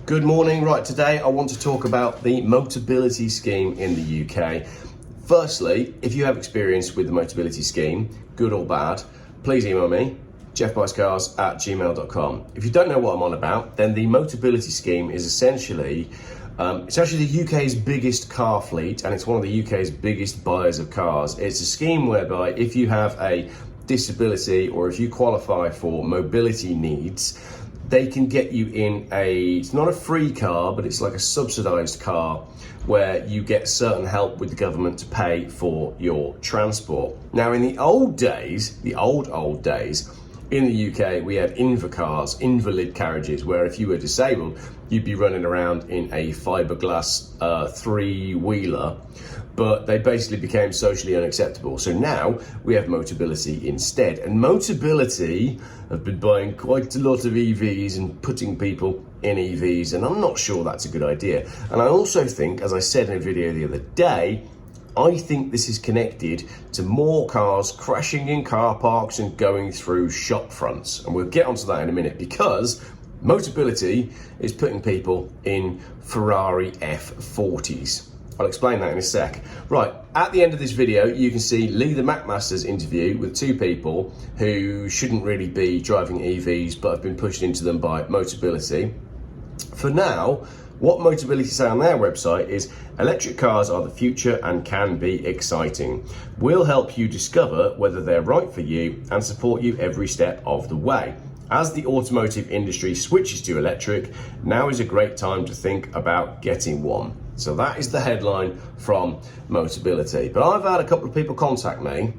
Good morning. Right, today I want to talk about the MOTABILITY scheme in the UK. Firstly, if you have experience with the MOTABILITY scheme, good or bad, please email me, geoffbuyscars@gmail.com. If you don't know what I'm on about, then the MOTABILITY scheme is essentially, it's actually the UK's biggest car fleet, and it's one of the UK's biggest buyers of cars. It's a scheme whereby if you have a disability or if you qualify for mobility needs, they can get you in it's not a free car, but it's like a subsidised car where you get certain help with the government to pay for your transport. Now, in the old days, the old days, in the UK, we had InvaCars, invalid carriages, where if you were disabled, you'd be running around in a fiberglass three-wheeler, but they basically became socially unacceptable. So now we have MOTABILITY instead. And MOTABILITY have been buying quite a lot of EVs and putting people in EVs, and I'm not sure that's a good idea. And I also think, as I said in a video the other day, I think this is connected to more cars crashing in car parks and going through shop fronts. And we'll get onto that in a minute, because MOTABILITY is putting people in Ferrari F40s. I'll explain that in a sec. Right, at the end of this video, you can see Lee the Macmaster's interview with two people who shouldn't really be driving EVs but have been pushed into them by MOTABILITY. For now, what MOTABILITY say on their website is electric cars are the future and can be exciting. We'll help you discover whether they're right for you and support you every step of the way. As the automotive industry switches to electric, now is a great time to think about getting one. So that is the headline from MOTABILITY. But I've had a couple of people contact me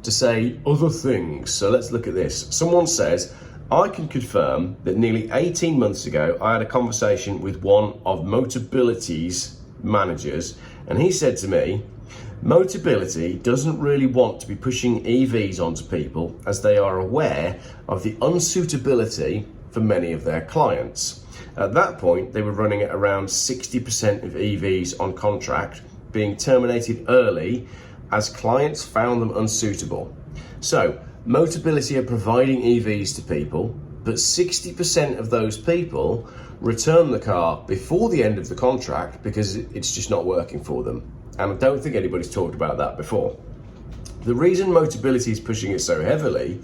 to say other things. So let's look at this. Someone says, I can confirm that nearly 18 months ago, I had a conversation with one of MOTABILITY's managers, and he said to me, MOTABILITY doesn't really want to be pushing EVs onto people as they are aware of the unsuitability for many of their clients. At that point, they were running at around 60% of EVs on contract being terminated early as clients found them unsuitable. So, MOTABILITY are providing EVs to people, but 60% of those people return the car before the end of the contract because it's just not working for them. And I don't think anybody's talked about that before. The reason MOTABILITY is pushing it so heavily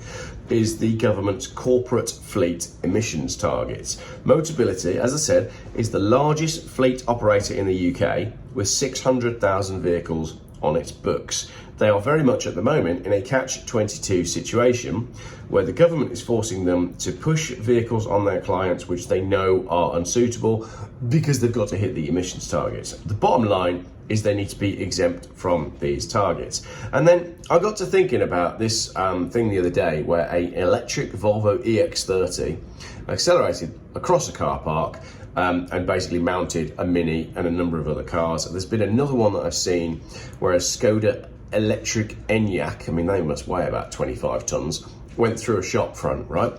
is the government's corporate fleet emissions targets. MOTABILITY, as I said, is the largest fleet operator in the UK with 600,000 vehicles on its books. They are very much at the moment in a catch-22 situation where the government is forcing them to push vehicles on their clients which they know are unsuitable because they've got to hit the emissions targets. The bottom line is they need to be exempt from these targets. And then I got to thinking about this thing the other day where an electric Volvo EX30 accelerated across a car park and basically mounted a Mini and a number of other cars. There's been another one that I've seen where a Skoda electric Enyaq, I mean they must weigh about 25 tons, went through a shop front, right?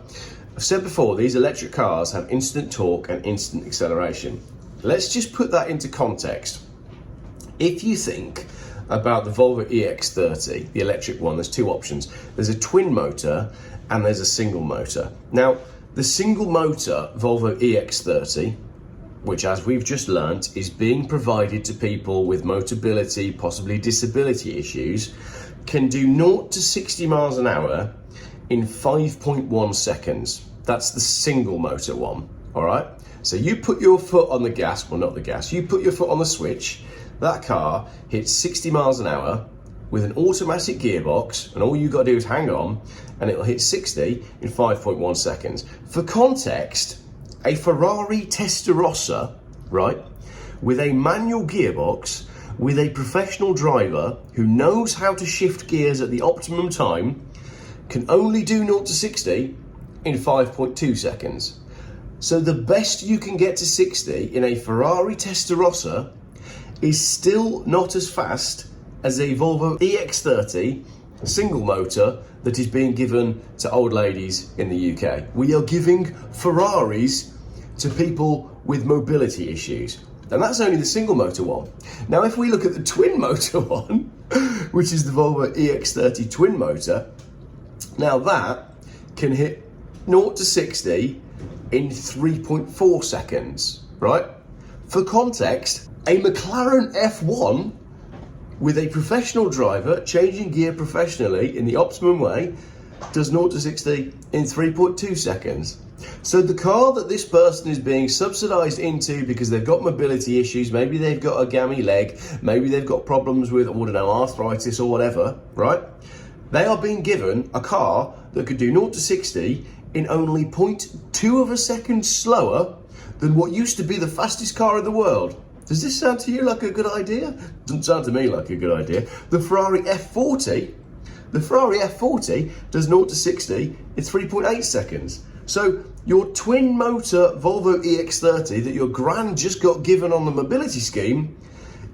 I've said before, these electric cars have instant torque and instant acceleration. Let's just put that into context. If you think about the Volvo EX30, the electric one, there's two options. There's a twin motor and there's a single motor. Now, the single motor Volvo EX30, which as we've just learnt, is being provided to people with MOTABILITY, possibly disability issues, can do 0 to 60 miles an hour in 5.1 seconds. That's the single motor one, all right? So you put your foot on the gas, well not the gas, you put your foot on the switch, that car hits 60 miles an hour with an automatic gearbox, and all you gotta do is hang on, and it'll hit 60 in 5.1 seconds. For context, a Ferrari Testarossa, right, with a manual gearbox, with a professional driver who knows how to shift gears at the optimum time, can only do 0 to 60 in 5.2 seconds. So the best you can get to 60 in a Ferrari Testarossa is still not as fast as a Volvo EX30 single motor that is being given to old ladies in the UK. We are giving Ferraris to people with mobility issues. And that's only the single motor one. Now, if we look at the twin motor one, which is the Volvo EX30 twin motor, now that can hit 0 to 60 in 3.4 seconds, right? For context, a McLaren F1 with a professional driver changing gear professionally in the optimum way does 0 to 60 in 3.2 seconds. So the car that this person is being subsidised into because they've got mobility issues, maybe they've got a gammy leg, maybe they've got problems with, I don't know, arthritis or whatever, right? They are being given a car that could do 0 to 60 in only 0.2 of a second slower than what used to be the fastest car in the world. Does this sound to you like a good idea? Doesn't sound to me like a good idea. The Ferrari F40 does 0 to 60 in 3.8 seconds. So your twin motor Volvo EX30 that your gran just got given on the mobility scheme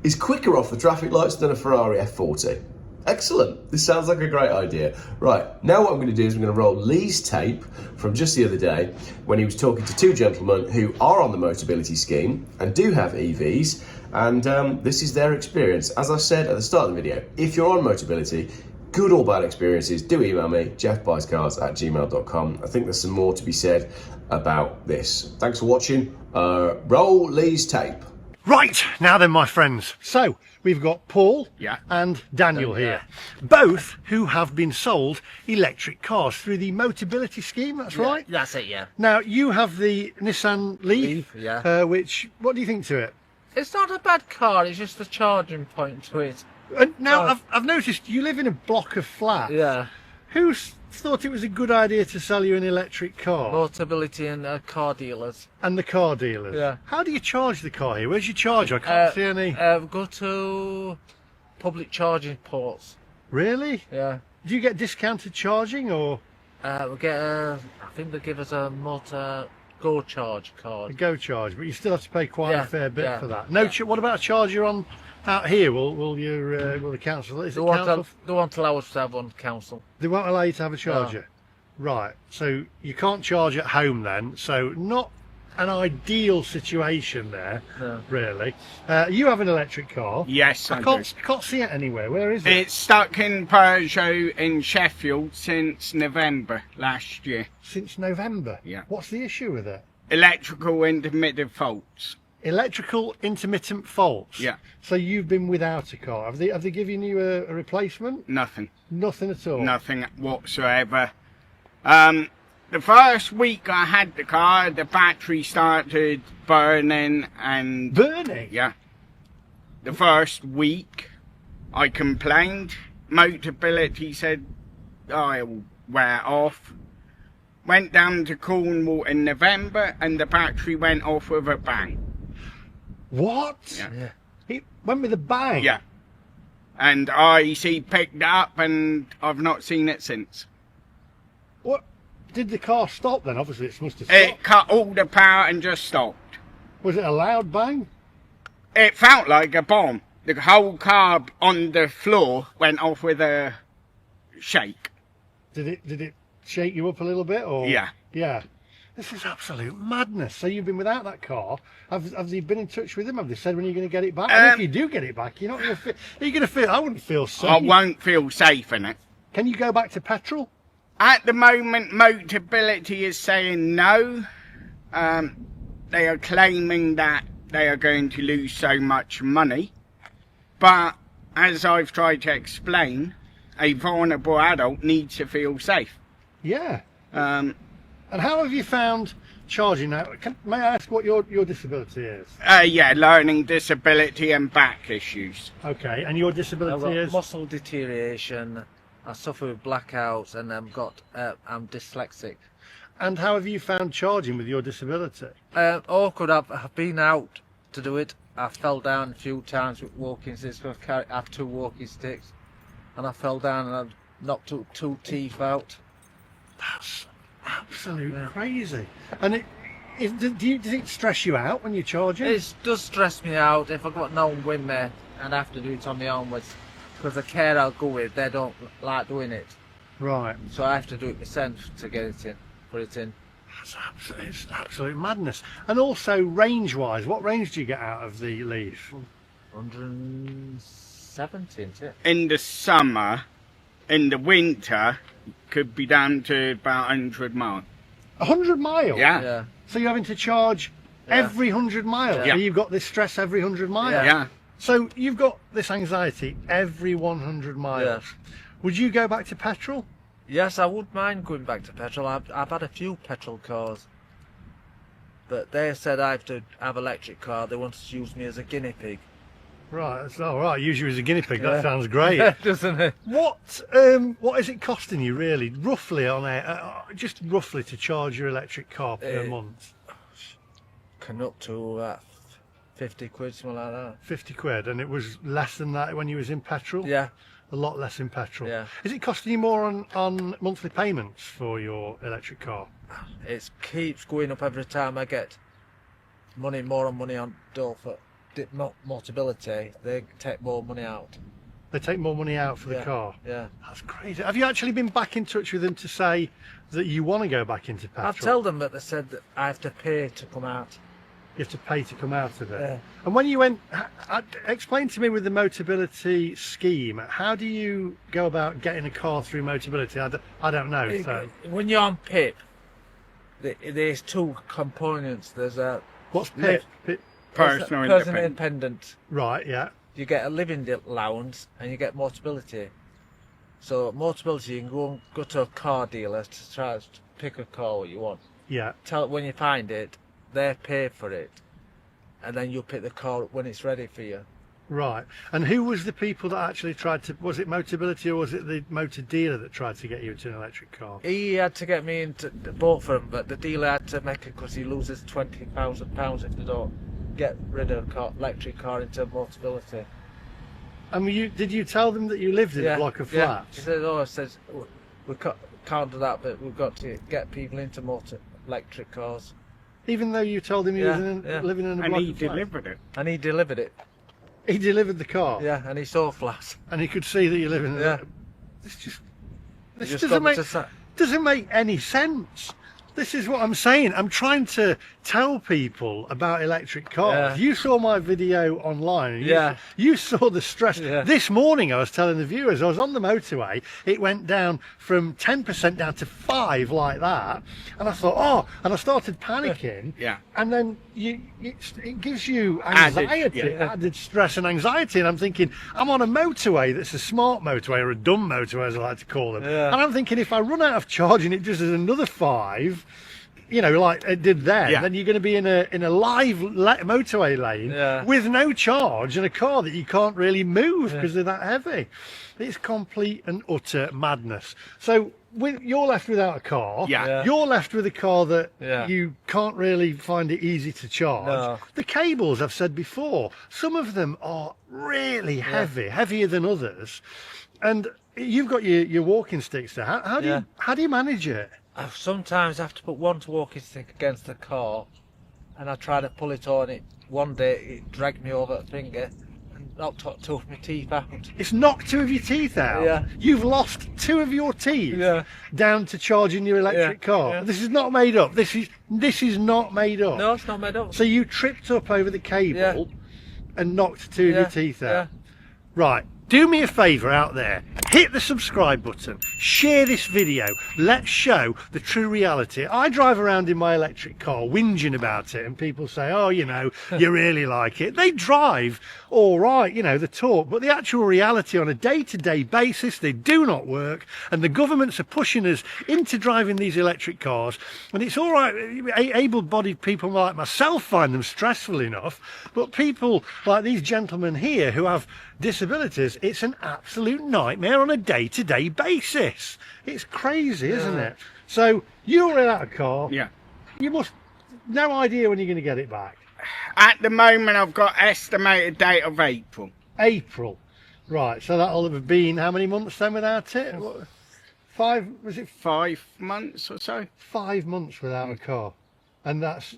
is quicker off the traffic lights than a Ferrari F40. Excellent. This sounds like a great idea. Right, now what I'm going to do is I'm going to roll Lee's tape from just the other day when he was talking to two gentlemen who are on the Motability scheme and do have EVs, and this is their experience. As I said at the start of the video, if you're on Motability, good or bad experiences, do email me, geoffbuyscars@gmail.com. I think there's some more to be said about this. Thanks for watching. Roll Lee's tape. Right, now then, my friends. So, we've got Paul and Daniel here, both who have been sold electric cars through the Motability scheme, that's right? That's it, yeah. Now, you have the Nissan Leaf, which, what do you think to it? It's not a bad car, it's just the charging point to it. Now, I've noticed you live in a block of flats. Yeah. Who thought it was a good idea to sell you an electric car? Motability and car dealers. And the car dealers? Yeah. How do you charge the car here? Where's your charger? I can't see any. Go to public charging ports. Really? Yeah. Do you get discounted charging or? We get I think they give us a motor Go Charge card. A Go Charge, but you still have to pay quite a fair bit for that. No, Yeah. what about a charger on out here? Will the council? Is it council? They won't allow us to have one council. They won't allow you to have a charger. Right. So you can't charge at home then. So not an ideal situation there, really. You have an electric car. Yes, I can't see it anywhere. Where is it? It's stuck in Peugeot in Sheffield since November last year. Since November? Yeah. What's the issue with it? Electrical intermittent faults. Electrical intermittent faults? Yeah. So you've been without a car. Have they given you a replacement? Nothing. Nothing at all? Nothing whatsoever. The first week I had the car, the battery started burning and... Burning? Yeah. The first week I complained. Motability said, oh, it will wear off. Went down to Cornwall in November and the battery went off with a bang. What? Yeah. It went with a bang? Yeah. And IEC picked it up and I've not seen it since. What? Did the car stop then? Obviously it must have stopped. It cut all the power and just stopped. Was it a loud bang? It felt like a bomb. The whole car on the floor went off with a shake. Did it shake you up a little bit? Or? Yeah. Yeah. This is absolute madness. So you've been without that car. Have you been in touch with them? Have they said when you're going to get it back? And if you do get it back, you're not going to feel... Are you going to feel... I wouldn't feel safe. I won't feel safe in it. Can you go back to petrol? At the moment, Motability is saying no. They are claiming that they are going to lose so much money. But, as I've tried to explain, a vulnerable adult needs to feel safe. Yeah. And how have you found charging now? May I ask what your disability is? yeah, learning disability and back issues. Okay, and your disability is? Muscle deterioration. I suffer with blackouts and I'm dyslexic. And how have you found charging with your disability? Awkward. I've been out to do it. I fell down a few times with walking sticks. I have 2 walking sticks, and I fell down and I knocked 2 teeth out. That's absolutely crazy. And do you think it stress you out when you're charging? It does stress me out. If I've got no one with me, I'd have to do it on my own, because the care I'll go with, they don't like doing it. Right. So I have to do it myself to get it in, put it in. It's absolute madness. And also range-wise, what range do you get out of the Leaf? 170, isn't it? In the summer, in the winter, could be down to about 100 miles. 100 miles? Yeah. Yeah. So you're having to charge every 100 miles. Yeah. So you've got this stress every 100 miles. Yeah. So you've got this anxiety every 100 miles. Yeah. Would you go back to petrol? Yes, I wouldn't mind going back to petrol. I've had a few petrol cars, but they said I have to have electric car. They wanted to use me as a guinea pig. Right, that's all right. Use you as a guinea pig. Yeah. That sounds great. Doesn't it? What is it costing you really, roughly just roughly to charge your electric car per month? Can up to 50 quid, something like that. 50 quid, and it was less than that when you was in petrol? Yeah. A lot less in petrol. Yeah. Is it costing you more on monthly payments for your electric car? It keeps going up every time I get more money on door for MOTABILITY. They take more money out. They take more money out for the car? Yeah. That's crazy. Have you actually been back in touch with them to say that you want to go back into petrol? I've told them, but they said that I have to pay to come out. You have to pay to come out of it. Yeah. And when you went, explain to me with the MOTABILITY scheme, how do you go about getting a car through MOTABILITY? I don't know. So. When you're on PIP, there's two components. There's a What's PIP? Personal independent. Right, yeah. You get a living allowance and you get MOTABILITY. So MOTABILITY, you can go to a car dealer to try to pick a car what you want. Yeah. When you find it, they pay for it, and then you pick the car up when it's ready for you. Right. And who was the people that actually tried to, was it MOTABILITY or was it the motor dealer that tried to get you into an electric car? He had to get me into both of them, but the dealer had to make it because he loses £20,000 if they don't get rid of electric car into MOTABILITY. And did you tell them that you lived in a block of flats? He said, we can't do that, but we've got to get people into electric cars. Even though you told him he was living in a block of flats? And he delivered it. And he delivered it. He delivered the car? Yeah, and he saw flats. And he could see that you live in Yeah. This doesn't make any sense. This is what I'm saying. I'm trying to tell people about electric cars. Yeah. You saw my video online. You saw the stress. Yeah. This morning I was telling the viewers, I was on the motorway. It went down from 10% down to 5 like that. And I thought, and I started panicking. Yeah. And then it gives you anxiety, added stress and anxiety. And I'm thinking, I'm on a motorway that's a smart motorway or a dumb motorway, as I like to call them. Yeah. And I'm thinking, if I run out of charging, it just is another 5. You know, like it did then. Then you're going to be in a live motorway lane with no charge and a car that you can't really move because they're that heavy. It's complete and utter madness. So you're left without a car. You're left with a car that you can't really find it easy to charge. No. The cables, I've said before, some of them are really heavy, heavier than others. And you've got your walking sticks there. How do you manage it? I sometimes have to put one walking stick against the car, and I try to pull it on. It one day it dragged me over the finger and knocked 2 of my teeth out. It's knocked 2 of your teeth out. Yeah. You've lost 2 of your teeth down to charging your electric car. Yeah. This is not made up. This is not made up. No, it's not made up. So you tripped up over the cable and knocked 2 of your teeth out. Right. Do me a favour out there, hit the subscribe button, share this video, let's show the true reality. I drive around in my electric car whinging about it and people say, oh, you know, you really like it. They drive all right, you know, the talk, but the actual reality on a day-to-day basis, they do not work, and the governments are pushing us into driving these electric cars, and it's all right, able-bodied people like myself find them stressful enough, but people like these gentlemen here who have disabilities, it's an absolute nightmare on a day-to-day basis. It's crazy, isn't it? So you're without a car. Yeah. You must no idea when you're going to get it back. At the moment, I've got estimated date of April. April, right? So that'll have been how many months then without it? What, 5? Was it 5 months or so? 5 months without a car, and that's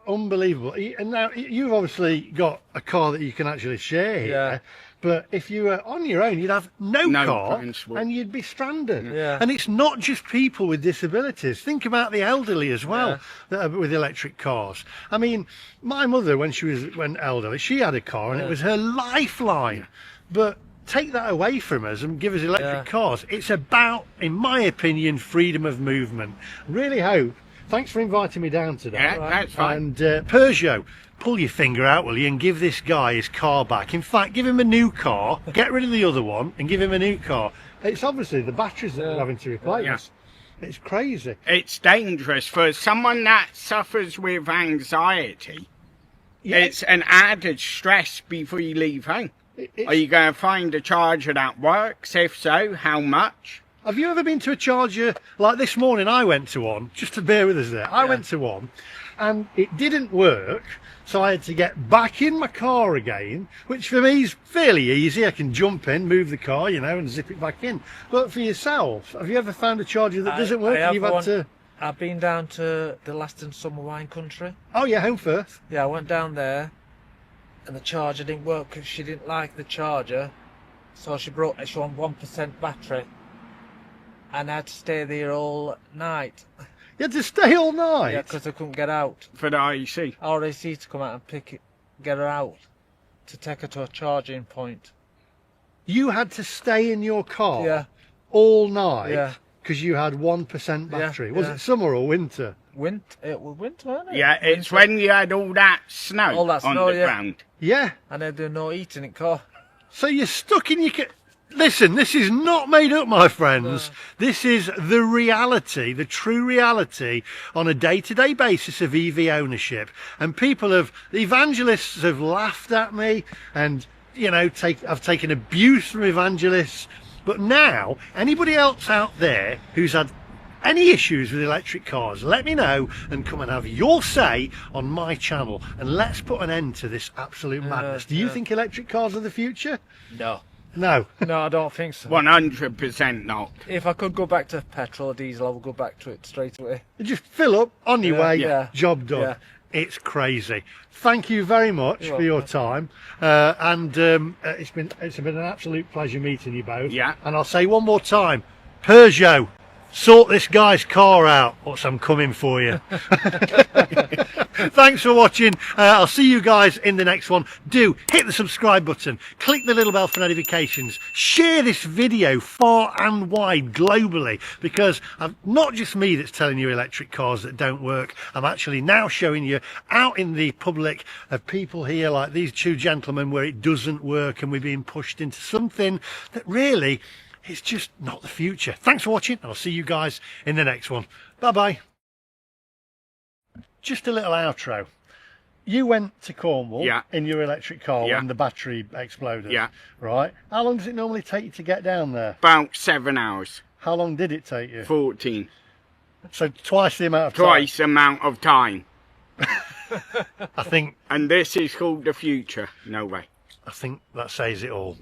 unbelievable. And now you've obviously got a car that you can actually share here. But if you were on your own, you'd have no car and you'd be stranded. And it's not just people with disabilities. Think about the elderly as well that are with electric cars. I mean, my mother, when elderly, she had a car and it was her lifeline. But take that away from us and give us electric cars. It's about, in my opinion, freedom of movement. Really hope thanks for inviting me down today. Yeah, that's fine. And Peugeot, pull your finger out, will you, and give this guy his car back. In fact, give him a new car, get rid of the other one, and give him a new car. It's obviously the batteries that we're having to replace. Yeah. It's crazy. It's dangerous for someone that suffers with anxiety. Yeah. It's an added stress before you leave home. Are you going to find a charger that works? If so, how much? Have you ever been to a charger? Like this morning I went to one, just to bear with us there. I went to one and it didn't work, so I had to get back in my car again, which for me is fairly easy. I can jump in, move the car, you know, and zip it back in. But for yourself, have you ever found a charger that doesn't work and you've had to... I've been down to the Laston Summer Wine Country. Oh yeah, home first. Yeah, I went down there and the charger didn't work because she didn't like the charger, so she brought it on 1% battery, and I had to stay there all night. You had to stay all night? Yeah, because I couldn't get out. For the IC? RAC to come out and get her out, to take her to a charging point. You had to stay in your car? Yeah. All night? Yeah. Because you had 1% battery? Yeah, Was it summer or winter? It was winter, wasn't it? Yeah, it's when you had all that snow, All that on snow, the yeah. ground. Yeah. And I do no eating in car. So you're stuck in your car. Listen, this is not made up, my friends. This is the reality, the true reality on a day-to-day basis of EV ownership. And the evangelists have laughed at me and, you know, I've taken abuse from evangelists. But now, anybody else out there who's had any issues with electric cars, let me know and come and have your say on my channel. And let's put an end to this absolute madness. Do you think electric cars are the future? No. No. No, I don't think so. 100% not. If I could go back to petrol or diesel, I would go back to it straight away. Just fill up, on your way, yeah. job done. Yeah. It's crazy. Thank you very much for your time. It's been an absolute pleasure meeting you both. Yeah. And I'll say one more time, Peugeot, sort this guy's car out, or I'm coming for you. Thanks for watching. I'll see you guys in the next one. Do hit the subscribe button, click the little bell for notifications, share this video far and wide globally, because not just me that's telling you electric cars that don't work. I'm actually now showing you out in the public of people here like these two gentlemen where it doesn't work and we're being pushed into something that really is just not the future. Thanks for watching, and I'll see you guys in the next one. Bye bye. Just a little outro. You went to Cornwall in your electric car when the battery exploded. Yeah. Right. How long does it normally take you to get down there? About 7 hours. How long did it take you? 14. So twice the amount of time. Twice the amount of time. I think. And this is called the future. No way. I think that says it all.